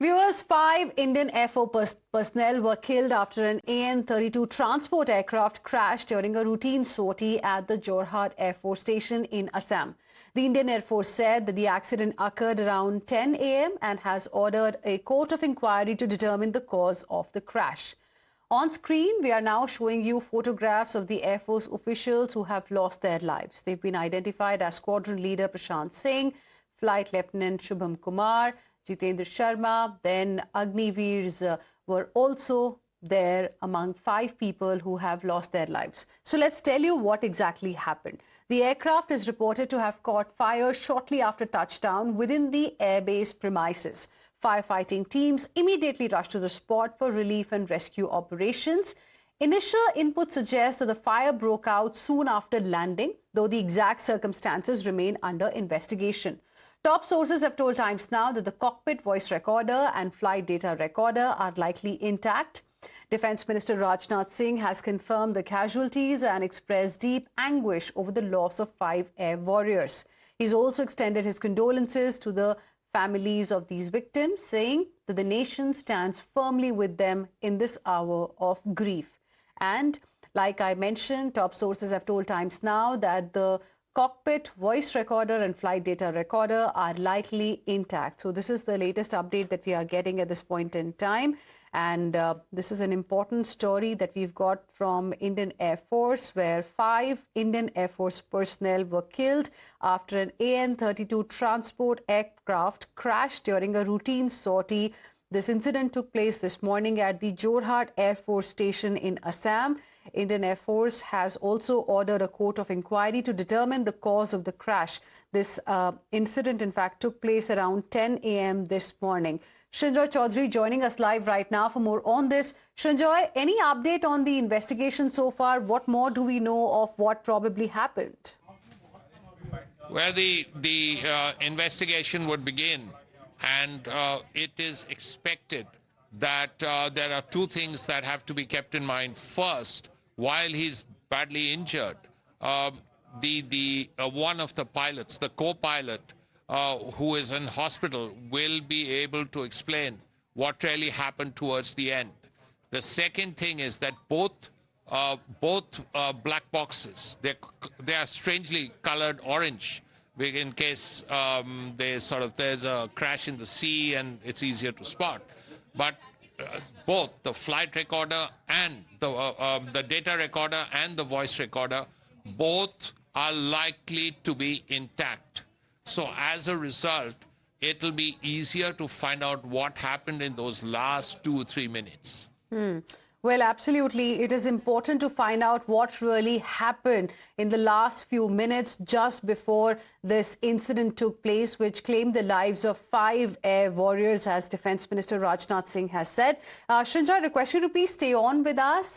Viewers, 5 Indian Air Force personnel were killed after an AN-32 transport aircraft crashed during a routine sortie at the Jorhat Air Force Station in Assam. The Indian Air Force said that the accident occurred around 10 a.m. and has ordered a court of inquiry to determine the cause of the crash. On screen, we are now showing you photographs of the Air Force officials who have lost their lives. They've been identified as Sqn Ldr Prashant Singh, Flt Lt Shubham Kumar, Jitendra Sharma, then Agniveervayu were also there among 5 people who have lost their lives. So let's tell you what exactly happened. The aircraft is reported to have caught fire shortly after touchdown within the airbase premises. Firefighting teams immediately rushed to the spot for relief and rescue operations. Initial input suggests that the fire broke out soon after landing, though the exact circumstances remain under investigation. Top sources have told Times Now that the cockpit voice recorder and flight data recorder are likely intact. Defence Minister Sgt Singh has confirmed the casualties and expressed deep anguish over the loss of 5 air warriors. He's also extended his condolences to the families of these victims, saying that the nation stands firmly with them in this hour of grief. And like I mentioned, top sources have told Times Now that the cockpit voice recorder and flight data recorder are likely intact. So this is the latest update that we are getting at this point in time. And this is an important story that we've got from Indian Air Force, where 5 Indian Air Force personnel were killed after an AN-32 transport aircraft crashed during a routine sortie. This incident took place this morning at the Jorhat Air Force Station in Assam. Indian Air Force has also ordered a court of inquiry to determine the cause of the crash. This incident, in fact, took place around 10 a.m. this morning. Srinjoy Chaudhary joining us live right now for more on this. Srinjoy, any update on the investigation so far? What more do we know of what probably happened? Well, the investigation would begin, and it is expected that there are 2 things that have to be kept in mind. First, while he's badly injured, one of the pilots, the co-pilot, who is in hospital, will be able to explain what really happened towards the end. The second thing is that both black boxes, they are strangely colored orange, in case there's a crash in the sea and it's easier to spot. But both the flight recorder and the data recorder and the voice recorder, both are likely to be intact. So as a result, it'll be easier to find out what happened in those last 2 or 3 minutes. Well, absolutely. It is important to find out what really happened in the last few minutes just before this incident took place, which claimed the lives of 5 air warriors, as Defence Minister Sgt Singh has said. Srinjoy, request you to please stay on with us.